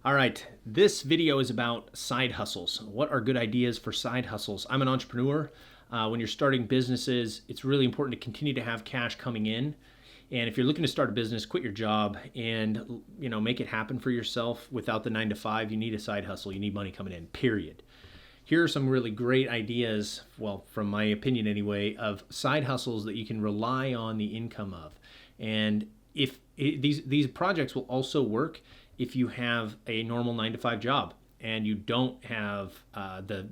All right, this video is about side hustles. What are good ideas for side hustles? I'm an entrepreneur. When you're starting businesses, it's really important to continue to have cash coming in. And if you're looking to start a business, quit your job and make it happen for yourself without the 9 to 5. You need a side hustle. You need money coming in. Period. Here are some really great ideas, well, from my opinion anyway, of side hustles that you can rely on the income of. And if these projects will also work if you have a normal 9 to 5 job and you don't have the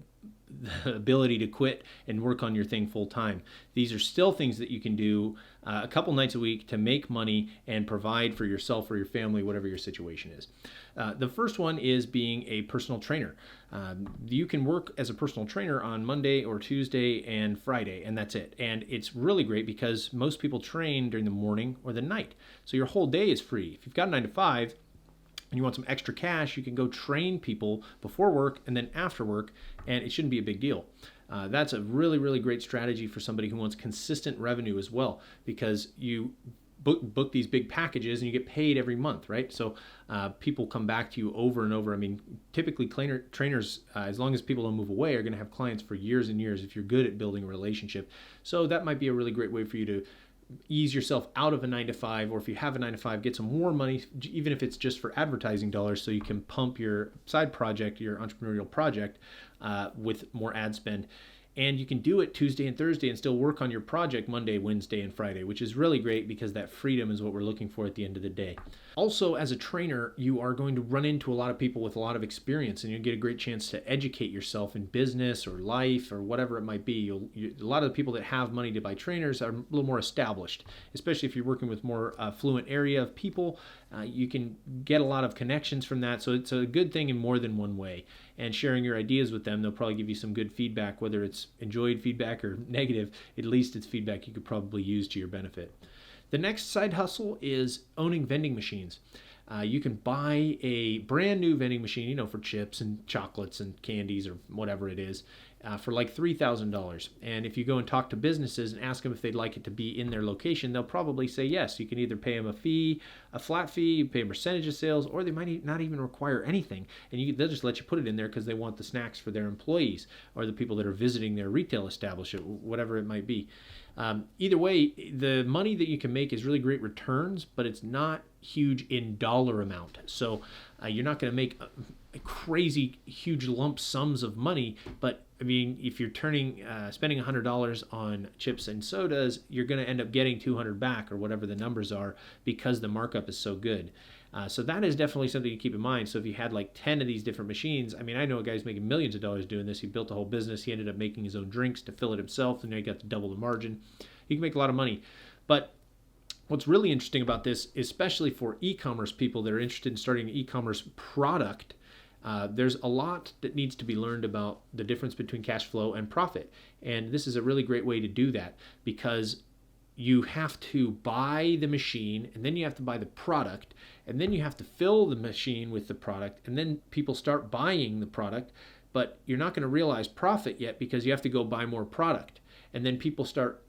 ability to quit and work on your thing full time. These are still things that you can do a couple nights a week to make money and provide for yourself or your family, whatever your situation is. The first one is being a personal trainer. You can work as a personal trainer on Monday or Tuesday and Friday, and that's it. And it's really great because most people train during the morning or the night. So your whole day is free. If you've got a 9 to 5, and you want some extra cash, you can go train people before work and then after work, and it shouldn't be a big deal. That's a really, really great strategy for somebody who wants consistent revenue as well, because you book these big packages and you get paid every month, right? So people come back to you over and over. I mean, typically trainers, as long as people don't move away, are going to have clients for years and years if you're good at building a relationship. So that might be a really great way for you to ease yourself out of a 9 to 5, or if you have a 9 to 5, get some more money, even if it's just for advertising dollars, so you can pump your side project, your entrepreneurial project, with more ad spend. And you can do it Tuesday and Thursday and still work on your project Monday, Wednesday, and Friday, which is really great because that freedom is what we're looking for at the end of the day. Also, as a trainer, you are going to run into a lot of people with a lot of experience, and you'll get a great chance to educate yourself in business or life or whatever it might be. A lot of the people that have money to buy trainers are a little more established, especially if you're working with more affluent area of people. You can get a lot of connections from that, so it's a good thing in more than one way. And sharing your ideas with them, they'll probably give you some good feedback, whether it's enjoyed feedback or negative. At least it's feedback you could probably use to your benefit. The next side hustle is owning vending machines. You can buy a brand new vending machine, for chips and chocolates and candies or whatever it is, for like $3,000. And if you go and talk to businesses and ask them if they'd like it to be in their location, they'll probably say yes. You can either pay them a fee, a flat fee, you pay a percentage of sales, or they might not even require anything. And they'll just let you put it in there because they want the snacks for their employees or the people that are visiting their retail establishment, whatever it might be. Either way, the money that you can make is really great returns, but it's not huge in dollar amount. So you're not going to make crazy huge lump sums of money, but I mean, if you're spending $100 on chips and sodas, you're going to end up getting $200 back or whatever the numbers are because the markup is so good. So that is definitely something to keep in mind. So if you had like 10 of these different machines, I mean, I know a guy's making millions of dollars doing this. He built a whole business. He ended up making his own drinks to fill it himself, and now he got to double the margin. You can make a lot of money. But what's really interesting about this, especially for e-commerce people that are interested in starting an e-commerce product, there's a lot that needs to be learned about the difference between cash flow and profit. And this is a really great way to do that because you have to buy the machine, and then you have to buy the product, and then you have to fill the machine with the product, and then people start buying the product, but you're not going to realize profit yet because you have to go buy more product. And then people start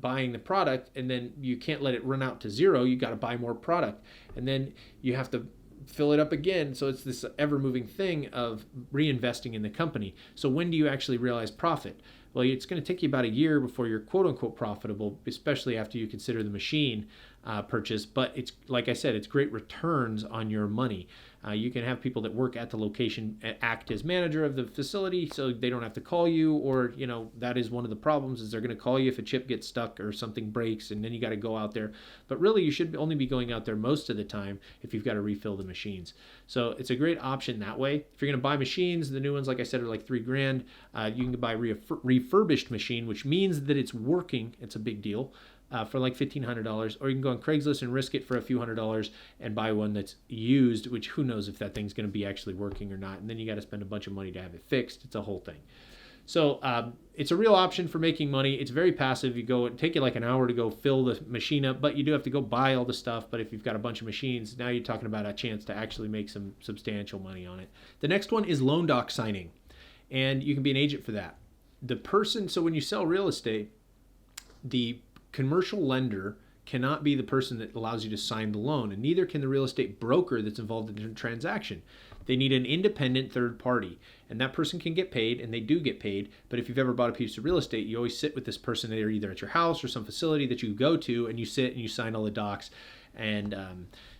buying the product, and then you can't let it run out to zero. You got to buy more product, and then you have to fill it up again. So it's this ever-moving thing of reinvesting in the company. So when do you actually realize profit? Well, it's going to take you about a year before you're quote-unquote profitable, especially after you consider the machine purchase. But it's, like I said, it's great returns on your money. You can have people that work at the location act as manager of the facility, so they don't have to call you, or that is one of the problems, is they're going to call you if a chip gets stuck or something breaks, and then you got to go out there. But really, you should only be going out there most of the time if you've got to refill the machines. So it's a great option that way. If you're going to buy machines, the new ones, like I said, are like $3,000. You can buy a refurbished machine, which means that it's working. It's a big deal. For like $1,500, or you can go on Craigslist and risk it for a few $100s and buy one that's used, which who knows if that thing's going to be actually working or not. And then you got to spend a bunch of money to have it fixed. It's a whole thing. So it's a real option for making money. It's very passive. It take you like an hour to go fill the machine up, but you do have to go buy all the stuff. But if you've got a bunch of machines, now you're talking about a chance to actually make some substantial money on it. The next one is loan doc signing, and you can be an agent for that. So when you sell real estate, the commercial lender cannot be the person that allows you to sign the loan, and neither can the real estate broker that's involved in the transaction. They need an independent third party, and that person can get paid, and they do get paid. But if you've ever bought a piece of real estate, you always sit with this person. They're either at your house or some facility that you go to, and you sit and you sign all the docs. And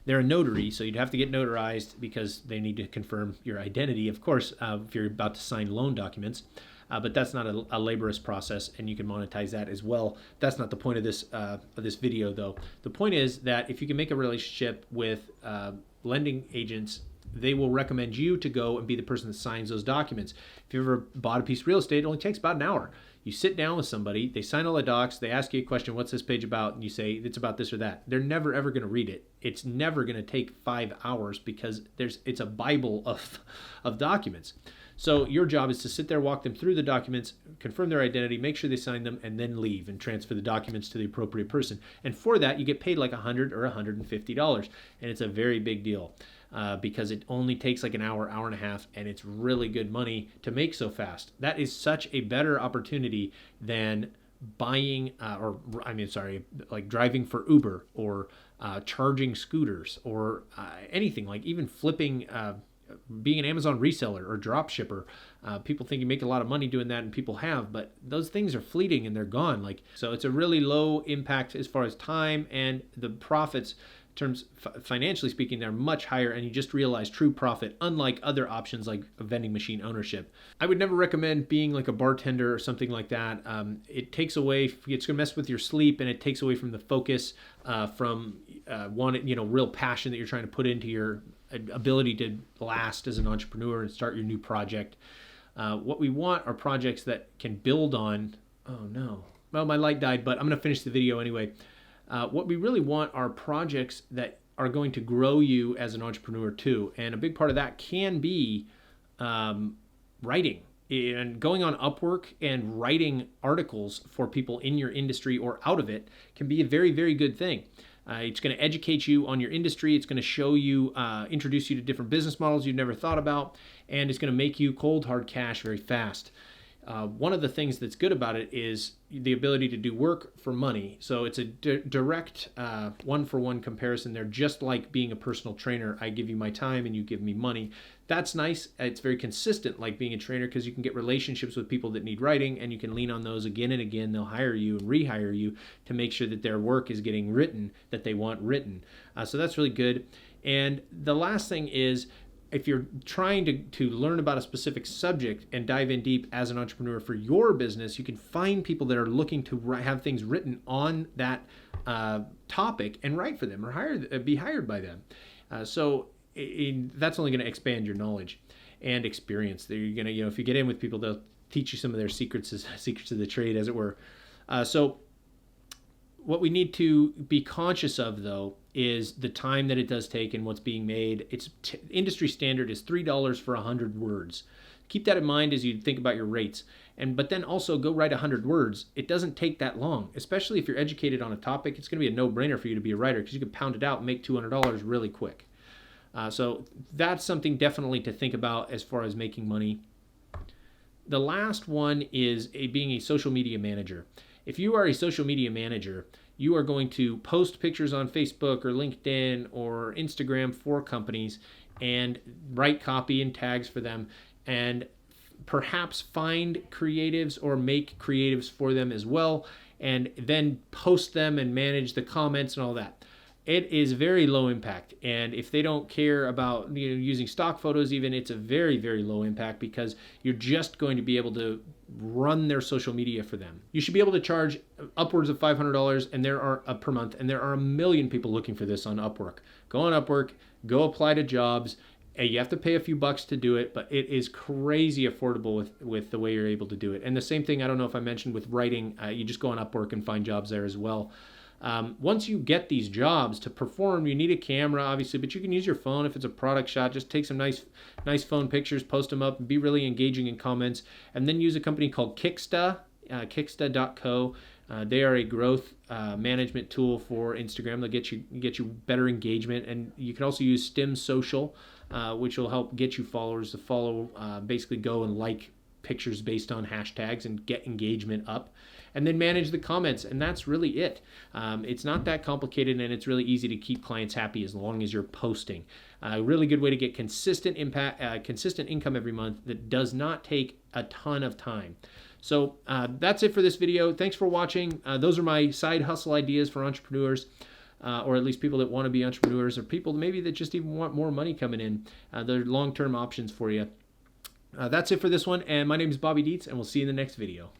they're a notary, so you'd have to get notarized because they need to confirm your identity, of course, if you're about to sign loan documents. But that's not a laborious process, and you can monetize that as well. That's not the point of this video, though. The point is that if you can make a relationship with lending agents, they will recommend you to go and be the person that signs those documents. If you ever bought a piece of real estate, it only takes about an hour. You sit down with somebody, they sign all the docs, they ask you a question, what's this page about? And you say, it's about this or that. They're never, ever going to read it. It's never going to take 5 hours because it's a Bible of documents. So your job is to sit there, walk them through the documents, confirm their identity, make sure they sign them, and then leave and transfer the documents to the appropriate person. And for that, you get paid like $100 or $150. And it's a very big deal because it only takes like an hour, hour and a half, and it's really good money to make so fast. That is such a better opportunity than buying, like driving for Uber or charging scooters or anything, like even flipping, being an Amazon reseller or drop shipper. People think you make a lot of money doing that, and people have, but those things are fleeting and they're gone. So it's a really low impact as far as time, and the profits, terms financially speaking, they're much higher, and you just realize true profit, unlike other options like a vending machine ownership. I would never recommend being like a bartender or something like that. It takes away, it's going to mess with your sleep, and it takes away from the focus, from real passion that you're trying to put into your ability to last as an entrepreneur and start your new project. What we want are projects that can build on, oh no, well, my light died, but I'm going to finish the video anyway. What we really want are projects that are going to grow you as an entrepreneur too. And a big part of that can be writing. And going on Upwork and writing articles for people in your industry or out of it can be a very, very good thing. It's going to educate you on your industry. It's going to show you, introduce you to different business models you've never thought about, and it's going to make you cold, hard cash very fast. One of the things that's good about it is the ability to do work for money. So it's a direct one-for-one comparison. They're just like being a personal trainer. I give you my time and you give me money. That's nice. It's very consistent like being a trainer because you can get relationships with people that need writing, and you can lean on those again and again. They'll hire you and rehire you to make sure that their work is getting written, that they want written. So that's really good. And the last thing is, if you're trying to learn about a specific subject and dive in deep as an entrepreneur for your business, you can find people that are looking to have things written on that topic and write for them or be hired by them. That's only going to expand your knowledge and experience. You're going to, if you get in with people, they'll teach you some of their secrets of the trade, as it were. So what we need to be conscious of, though, is the time that it does take and what's being made. Its industry standard is $3 for 100 words. Keep that in mind as you think about your rates. But then also go write 100 words. It doesn't take that long, especially if you're educated on a topic. It's going to be a no-brainer for you to be a writer because you can pound it out and make $200 really quick. So that's something definitely to think about as far as making money. The last one is being a social media manager. If you are a social media manager, you are going to post pictures on Facebook or LinkedIn or Instagram for companies and write copy and tags for them, and perhaps find creatives or make creatives for them as well, and then post them and manage the comments and all that. It is very low impact, and if they don't care about using stock photos even, it's a very, very low impact because you're just going to be able to run their social media for them. You should be able to charge upwards of $500 and there are per month, and there are a million people looking for this on Upwork. Go on Upwork, go apply to jobs. You have to pay a few bucks to do it, but it is crazy affordable with the way you're able to do it. And the same thing, I don't know if I mentioned with writing, you just go on Upwork and find jobs there as well. Once you get these jobs to perform, you need a camera, obviously, but you can use your phone if it's a product shot. Just take some nice phone pictures, post them up, and be really engaging in comments, and then use a company called Kicksta, kicksta.co. They are a growth management tool for Instagram. They'll get you better engagement, and you can also use Stim Social, which will help get you followers to follow, basically go and like pictures based on hashtags and get engagement up, and then manage the comments, and that's really it. It's not that complicated, and it's really easy to keep clients happy as long as you're posting. A really good way to get consistent income every month that does not take a ton of time. So that's it for this video. Thanks for watching. Those are my side hustle ideas for entrepreneurs, or at least people that want to be entrepreneurs, or people maybe that just even want more money coming in. They're long-term options for you. That's it for this one, and my name is Bobby Dietz, and we'll see you in the next video.